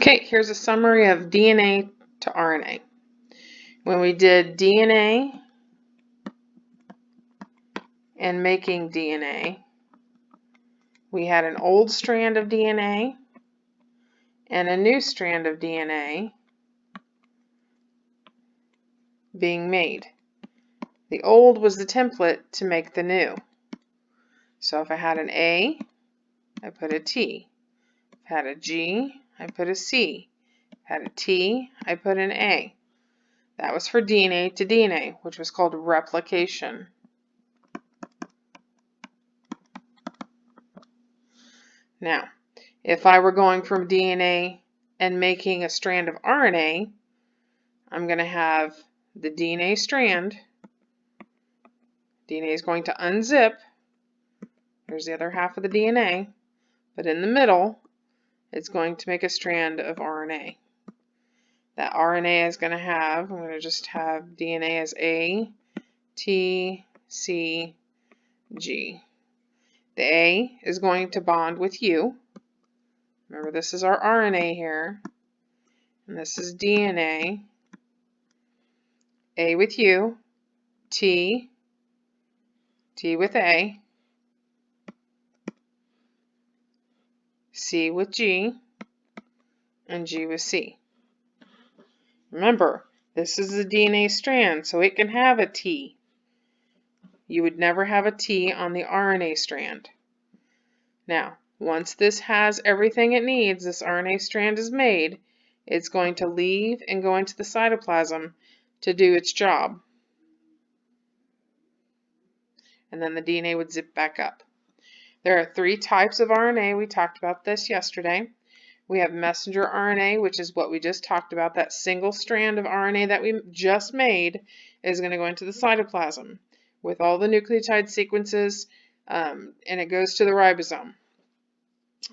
Okay, here's a summary of DNA to RNA. When we did DNA and making DNA, we had an old strand of DNA and a new strand of DNA being made. The old was the template to make the new. So if I had an A, I put a T. If I had a G, I put a C. If I had a T, I put an A. That was for DNA to DNA, which was called replication. Now, if I were going from DNA and making a strand of RNA, I'm going to have the DNA strand. DNA is going to unzip. Here's the other half of the DNA. But in the middle, it's going to make a strand of RNA. That RNA is going to have, I'm going to just have DNA as A, T, C, G. The A is going to bond with U. Remember, this is our RNA here. And this is DNA. A with U, T, T with A, C with G, and G with C. Remember, this is the DNA strand, so it can have a T. You would never have a T on the RNA strand. Now, once this has everything it needs, this RNA strand is made, it's going to leave and go into the cytoplasm to do its job. And then the DNA would zip back up. There are 3 types of RNA. We talked about this yesterday. We have messenger RNA, which is what we just talked about. That single strand of RNA that we just made is going to go into the cytoplasm with all the nucleotide sequences, and it goes to the ribosome.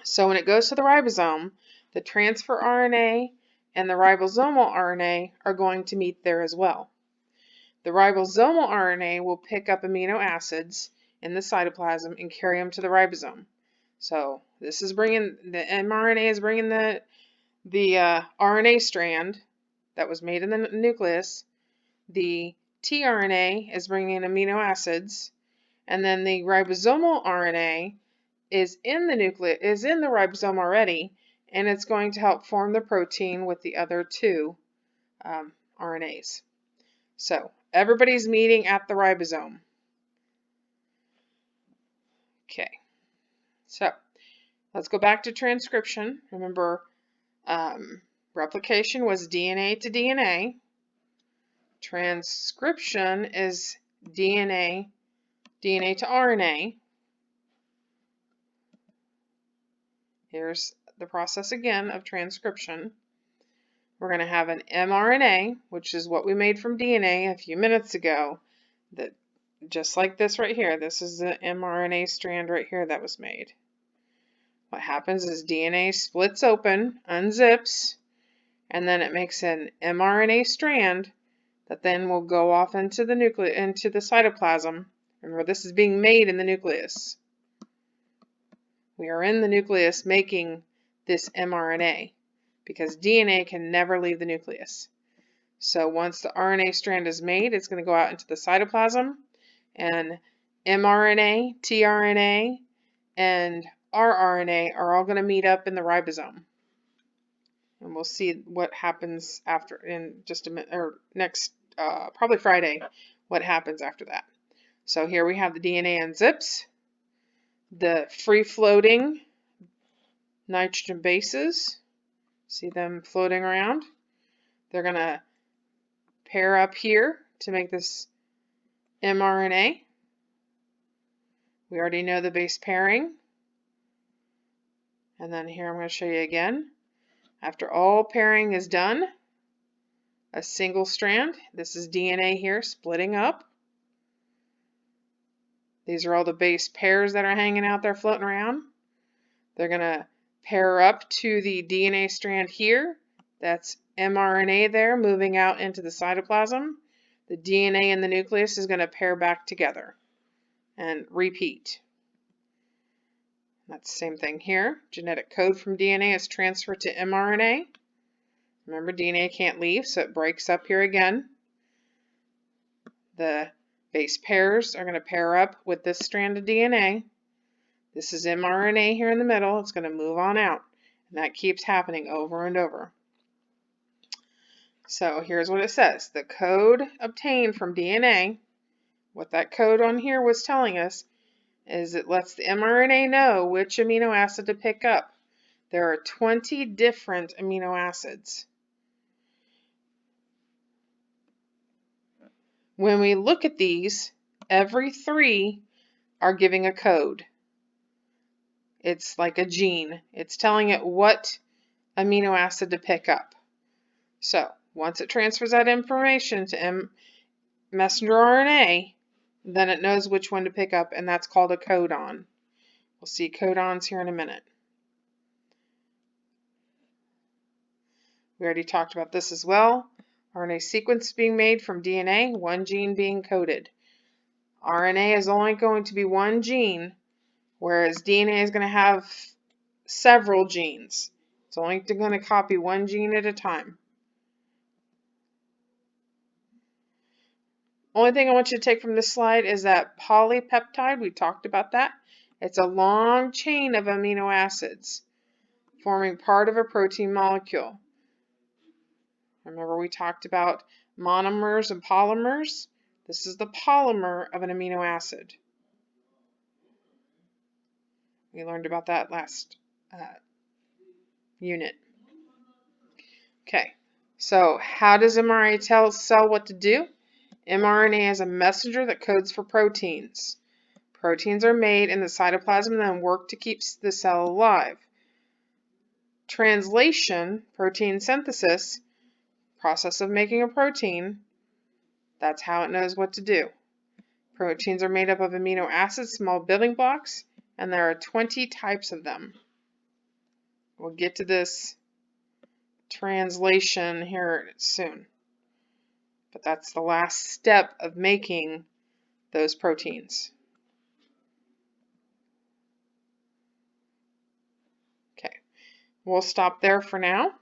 So when it goes to the ribosome, the transfer RNA and the ribosomal RNA are going to meet there as well. The ribosomal RNA will pick up amino acids in the cytoplasm and carry them to the ribosome. So this is bringing, the mRNA is bringing the RNA strand that was made in the nucleus. The tRNA is bringing amino acids, and then the ribosomal RNA is in the nucleus, is in the ribosome already, and it's going to help form the protein with the other 2 RNAs. So everybody's meeting at the ribosome. Okay, so let's go back to transcription. Remember, replication was DNA to DNA. Transcription is DNA to RNA. Here's the process again of transcription. We're going to have an mRNA, which is what we made from DNA a few minutes ago. That just like this right here. This is the mRNA strand right here that was made. What happens is DNA splits open, unzips, and then it makes an mRNA strand that then will go off into the into the cytoplasm. Remember, this is being made in the nucleus. We are in the nucleus making this mRNA because DNA can never leave the nucleus. So once the RNA strand is made, it's going to go out into the cytoplasm, and mRNA, tRNA, and rRNA are all going to meet up in the ribosome. And we'll see what happens after in just a minute, or next, probably Friday, what happens after that. So here we have the DNA unzips, the free-floating nitrogen bases. See them floating around? They're going to pair up here to make this mRNA. We already know the base pairing. And then here I'm going to show you again. After all pairing is done, a single strand, this is DNA here splitting up. These are all the base pairs that are hanging out there floating around. They're going to pair up to the DNA strand here. That's mRNA there moving out into the cytoplasm. The DNA in the nucleus is going to pair back together and repeat. That's the same thing here. Genetic code from DNA is transferred to mRNA. Remember, DNA can't leave, so it breaks up here again. The base pairs are going to pair up with this strand of DNA. This is mRNA here in the middle. It's going to move on out. And that keeps happening over and over. So here's what it says. The code obtained from DNA, what that code on here was telling us, is it lets the mRNA know which amino acid to pick up. There are 20 different amino acids. When we look at these, every 3 are giving a code. It's like a gene. It's telling it what amino acid to pick up. So once it transfers that information to messenger RNA, then it knows which one to pick up, and that's called a codon. We'll see codons here in a minute. We already talked about this as well. RNA sequence being made from DNA, one gene being coded. RNA is only going to be one gene, whereas DNA is going to have several genes. It's only going to copy one gene at a time. Only thing I want you to take from this slide is that polypeptide. We talked about that. It's a long chain of amino acids forming part of a protein molecule. Remember we talked about monomers and polymers? This is the polymer of an amino acid. We learned about that last unit. Okay, so how does mRNA tell a cell what to do? mRNA is a messenger that codes for proteins. Proteins are made in the cytoplasm and then work to keep the cell alive. Translation, protein synthesis, process of making a protein, that's how it knows what to do. Proteins are made up of amino acids, small building blocks, and there are 20 types of them. We'll get to this translation here soon. But that's the last step of making those proteins. Okay, we'll stop there for now.